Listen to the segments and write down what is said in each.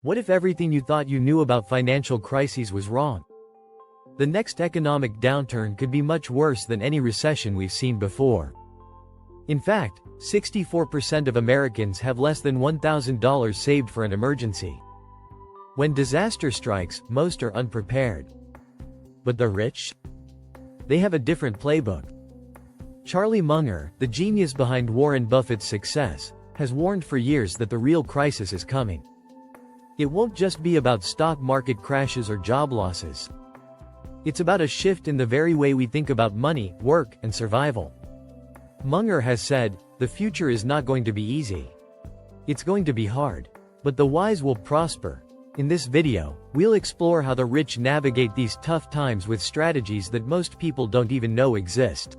What if everything you thought you knew about financial crises was wrong? The next economic downturn could be much worse than any recession we've seen before. In fact, 64% of Americans have less than $1,000 saved for an emergency. When disaster strikes, most are unprepared. But the rich? They have a different playbook. Charlie Munger, the genius behind Warren Buffett's success, has warned for years that the real crisis is coming. It won't just be about stock market crashes or job losses. It's about a shift in the very way we think about money, work, and survival. Munger has said, the future is not going to be easy. It's going to be hard. But the wise will prosper. In this video, we'll explore how the rich navigate these tough times with strategies that most people don't even know exist.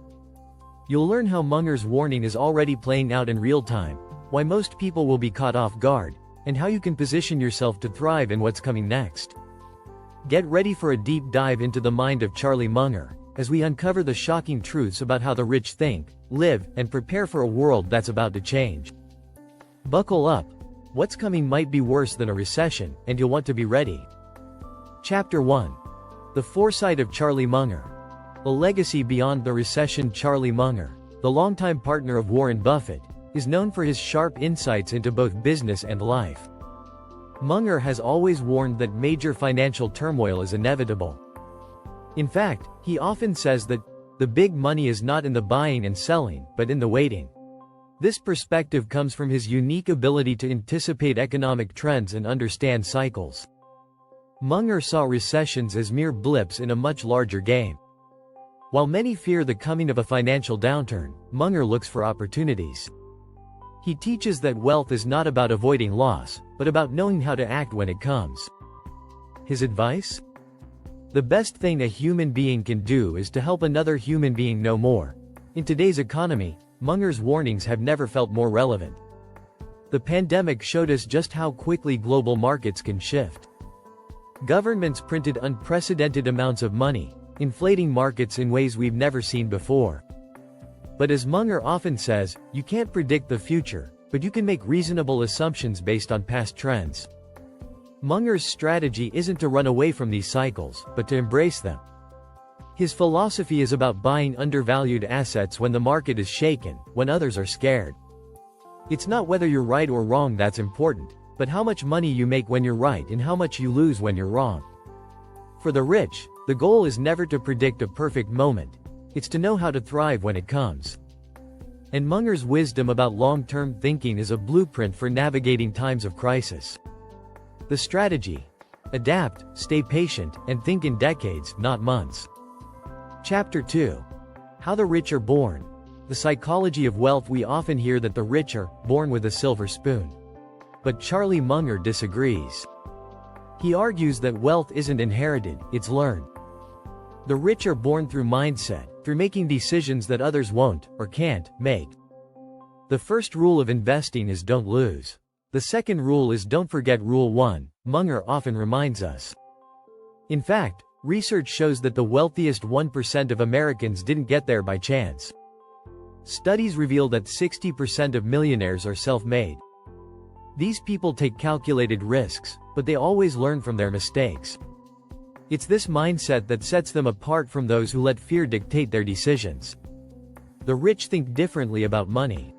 You'll learn how Munger's warning is already playing out in real time, why most people will be caught off guard, and how you can position yourself to thrive in what's coming next. Get ready for a deep dive into the mind of Charlie Munger, as we uncover the shocking truths about how the rich think, live, and prepare for a world that's about to change. Buckle up. What's coming might be worse than a recession, and you'll want to be ready. Chapter 1. The Foresight of Charlie Munger. A legacy beyond the recession. Charlie Munger, the longtime partner of Warren Buffett, is known for his sharp insights into both business and life. Munger has always warned that major financial turmoil is inevitable. In fact, he often says that the big money is not in the buying and selling, but in the waiting. This perspective comes from his unique ability to anticipate economic trends and understand cycles. Munger saw recessions as mere blips in a much larger game. While many fear the coming of a financial downturn, Munger looks for opportunities. He teaches that wealth is not about avoiding loss, but about knowing how to act when it comes. His advice? The best thing a human being can do is to help another human being know more. In today's economy, Munger's warnings have never felt more relevant. The pandemic showed us just how quickly global markets can shift. Governments printed unprecedented amounts of money, inflating markets in ways we've never seen before. But as Munger often says, you can't predict the future, but you can make reasonable assumptions based on past trends. Munger's strategy isn't to run away from these cycles, but to embrace them. His philosophy is about buying undervalued assets when the market is shaken, when others are scared. It's not whether you're right or wrong that's important, but how much money you make when you're right and how much you lose when you're wrong. For the rich, the goal is never to predict a perfect moment. It's to know how to thrive when it comes. And Munger's wisdom about long-term thinking is a blueprint for navigating times of crisis. The strategy: adapt, stay patient, and think in decades, not months. Chapter 2. How the Rich Are Born. The psychology of wealth. We often hear that the rich are born with a silver spoon. But Charlie Munger disagrees. He argues that wealth isn't inherited, it's learned. The rich are born through mindset, through making decisions that others won't, or can't, make. The first rule of investing is don't lose. The second rule is don't forget Rule 1, Munger often reminds us. In fact, research shows that the wealthiest 1% of Americans didn't get there by chance. Studies reveal that 60% of millionaires are self-made. These people take calculated risks, but they always learn from their mistakes. It's this mindset that sets them apart from those who let fear dictate their decisions. The rich think differently about money.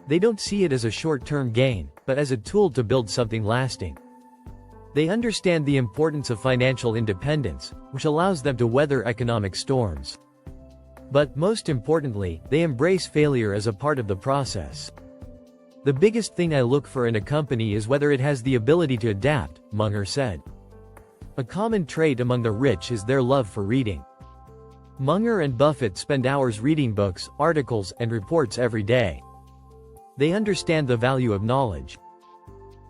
They don't see it as a short-term gain, but as a tool to build something lasting. They understand the importance of financial independence, which allows them to weather economic storms. But, most importantly, they embrace failure as a part of the process. The biggest thing I look for in a company is whether it has the ability to adapt, Munger said. A common trait among the rich is their love for reading. Munger and Buffett spend hours reading books, articles, and reports every day. They understand the value of knowledge.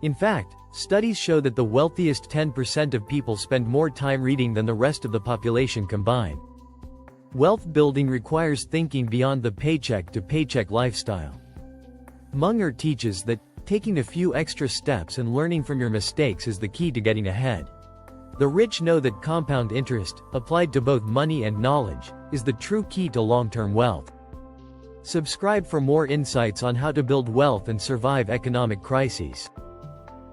In fact, studies show that the wealthiest 10% of people spend more time reading than the rest of the population combined. Wealth building requires thinking beyond the paycheck-to-paycheck lifestyle. Munger teaches that taking a few extra steps and learning from your mistakes is the key to getting ahead. The rich know that compound interest, applied to both money and knowledge, is the true key to long-term wealth. Subscribe for more insights on how to build wealth and survive economic crises.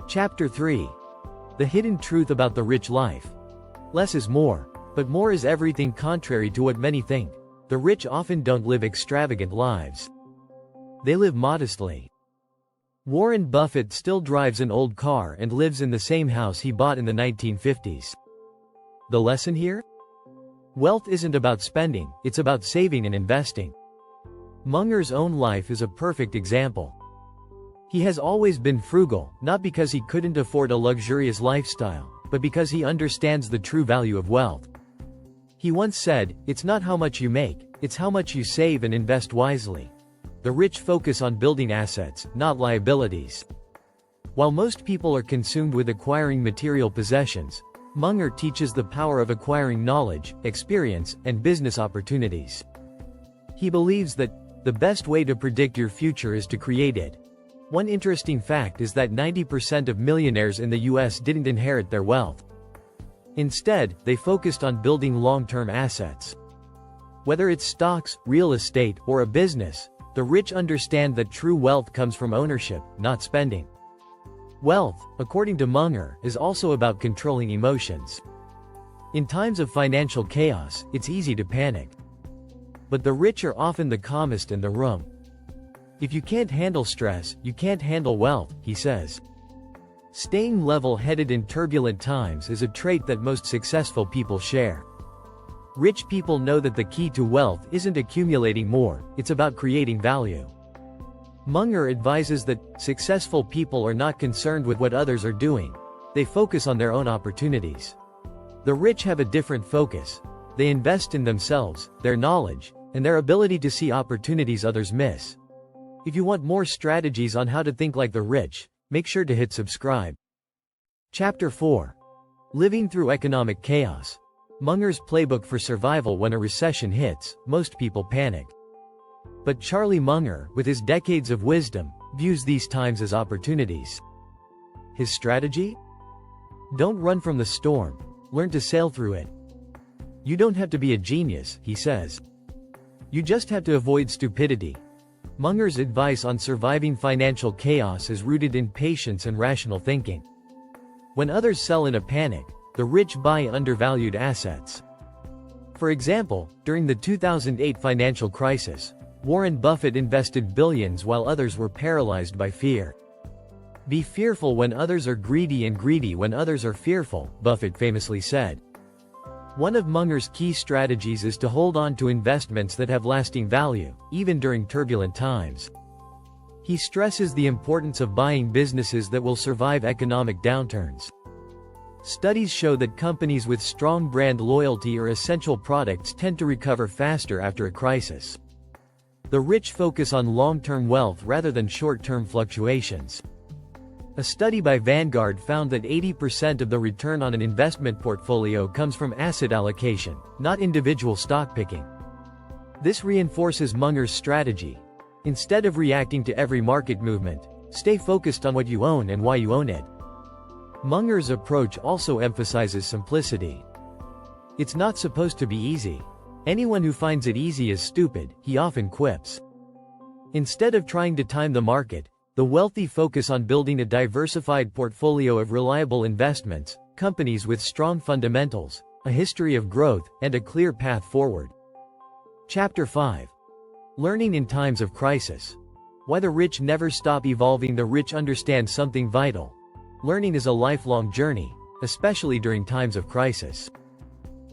Chapter 3. The hidden truth about the rich life. Less is more, but more is everything, contrary to what many think. The rich often don't live extravagant lives. They live modestly. Warren Buffett still drives an old car and lives in the same house he bought in the 1950s. The lesson here? Wealth isn't about spending, it's about saving and investing. Munger's own life is a perfect example. He has always been frugal, not because he couldn't afford a luxurious lifestyle, but because he understands the true value of wealth. He once said, "It's not how much you make, it's how much you save and invest wisely." The rich focus on building assets, not liabilities. While most people are consumed with acquiring material possessions, Munger teaches the power of acquiring knowledge, experience, and business opportunities. He believes that the best way to predict your future is to create it. One interesting fact is that 90% of millionaires in the US didn't inherit their wealth. Instead, they focused on building long-term assets. Whether it's stocks, real estate, or a business, the rich understand that true wealth comes from ownership, not spending. Wealth, according to Munger, is also about controlling emotions. In times of financial chaos, it's easy to panic. But the rich are often the calmest in the room. If you can't handle stress, you can't handle wealth, he says. Staying level-headed in turbulent times is a trait that most successful people share. Rich people know that the key to wealth isn't accumulating more, it's about creating value. Munger advises that successful people are not concerned with what others are doing. They focus on their own opportunities. The rich have a different focus. They invest in themselves, their knowledge, and their ability to see opportunities others miss. If you want more strategies on how to think like the rich, make sure to hit subscribe. Chapter 4. Living through economic chaos. Munger's playbook for survival. When a recession hits, most people panic. But Charlie Munger, with his decades of wisdom, views these times as opportunities. His strategy? Don't run from the storm, learn to sail through it. You don't have to be a genius, he says. You just have to avoid stupidity. Munger's advice on surviving financial chaos is rooted in patience and rational thinking. When others sell in a panic, the rich buy undervalued assets. For example, during the 2008 financial crisis, Warren Buffett invested billions while others were paralyzed by fear. Be fearful when others are greedy and greedy when others are fearful, Buffett famously said. One of Munger's key strategies is to hold on to investments that have lasting value, even during turbulent times. He stresses the importance of buying businesses that will survive economic downturns. Studies show that companies with strong brand loyalty or essential products tend to recover faster after a crisis. The rich focus on long-term wealth rather than short-term fluctuations. A study by Vanguard found that 80% of the return on an investment portfolio comes from asset allocation, not individual stock picking. This reinforces Munger's strategy. Instead of reacting to every market movement, stay focused on what you own and why you own it. Munger's approach also emphasizes simplicity. It's not supposed to be easy. Anyone who finds it easy is stupid, he often quips. Instead of trying to time the market, the wealthy focus on building a diversified portfolio of reliable investments, companies with strong fundamentals, a history of growth, and a clear path forward. Chapter 5. Learning in times of crisis. Why the rich never stop evolving. The rich understand something vital. Learning is a lifelong journey, especially during times of crisis.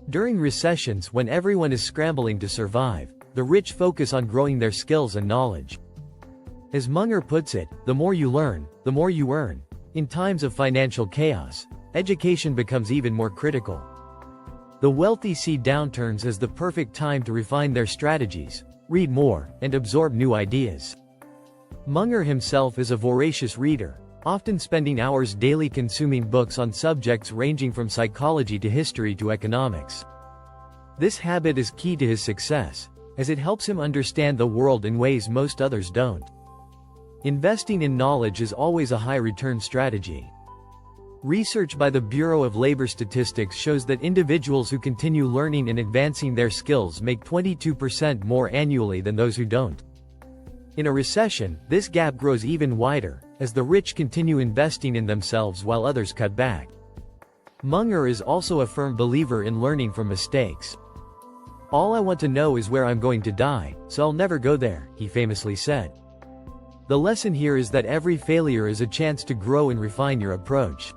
During recessions, when everyone is scrambling to survive, the rich focus on growing their skills and knowledge. As Munger puts it, the more you learn, the more you earn. In times of financial chaos, education becomes even more critical. The wealthy see downturns as the perfect time to refine their strategies, read more, and absorb new ideas. Munger himself is a voracious reader, often spending hours daily consuming books on subjects ranging from psychology to history to economics. This habit is key to his success, as it helps him understand the world in ways most others don't. Investing in knowledge is always a high-return strategy. Research by the Bureau of Labor Statistics shows that individuals who continue learning and advancing their skills make 22% more annually than those who don't. In a recession, this gap grows even wider, as the rich continue investing in themselves while others cut back. Munger is also a firm believer in learning from mistakes. "All I want to know is where I'm going to die, so I'll never go there," he famously said. The lesson here is that every failure is a chance to grow and refine your approach.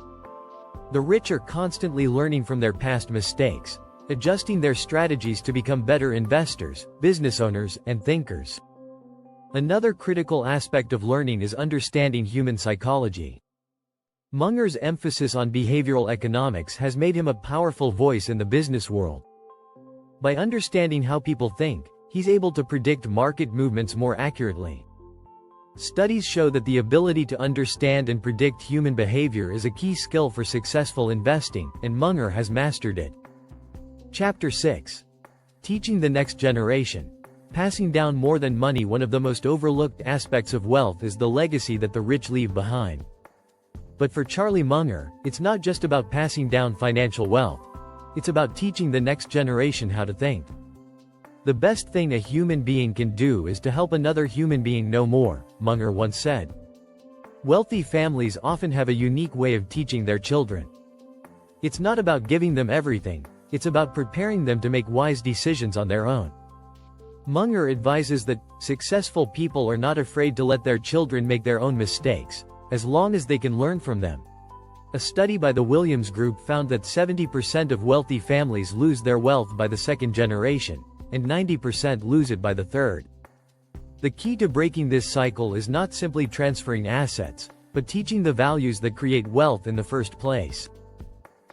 The rich are constantly learning from their past mistakes, adjusting their strategies to become better investors, business owners, and thinkers. Another critical aspect of learning is understanding human psychology. Munger's emphasis on behavioral economics has made him a powerful voice in the business world. By understanding how people think, he's able to predict market movements more accurately. Studies show that the ability to understand and predict human behavior is a key skill for successful investing, and Munger has mastered it. Chapter 6. Teaching the next generation. Passing down more than money. One of the most overlooked aspects of wealth is the legacy that the rich leave behind. But for Charlie Munger, it's not just about passing down financial wealth. It's about teaching the next generation how to think. "The best thing a human being can do is to help another human being know more," Munger once said. Wealthy families often have a unique way of teaching their children. It's not about giving them everything, it's about preparing them to make wise decisions on their own. Munger advises that successful people are not afraid to let their children make their own mistakes, as long as they can learn from them. A study by the Williams Group found that 70% of wealthy families lose their wealth by the second generation, and 90% lose it by the third. The key to breaking this cycle is not simply transferring assets, but teaching the values that create wealth in the first place.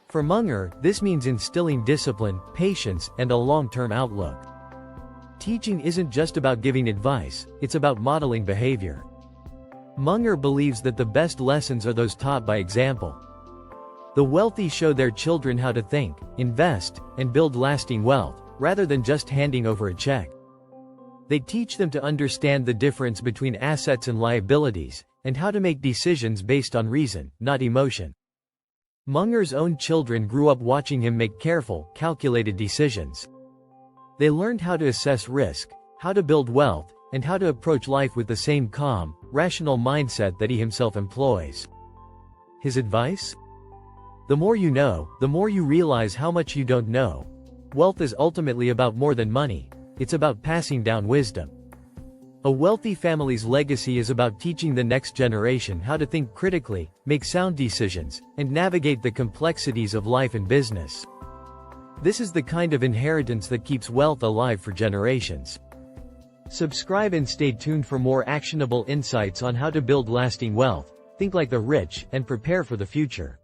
For Munger, this means instilling discipline, patience, and a long-term outlook. Teaching isn't just about giving advice, it's about modeling behavior. Munger believes that the best lessons are those taught by example. The wealthy show their children how to think, invest, and build lasting wealth, rather than just handing over a check. They teach them to understand the difference between assets and liabilities, and how to make decisions based on reason, not emotion. Munger's own children grew up watching him make careful, calculated decisions. They learned how to assess risk, how to build wealth, and how to approach life with the same calm, rational mindset that he himself employs. His advice? The more you know, the more you realize how much you don't know. Wealth is ultimately about more than money. It's about passing down wisdom. A wealthy family's legacy is about teaching the next generation how to think critically, make sound decisions, and navigate the complexities of life and business. This is the kind of inheritance that keeps wealth alive for generations. Subscribe and stay tuned for more actionable insights on how to build lasting wealth, think like the rich, and prepare for the future.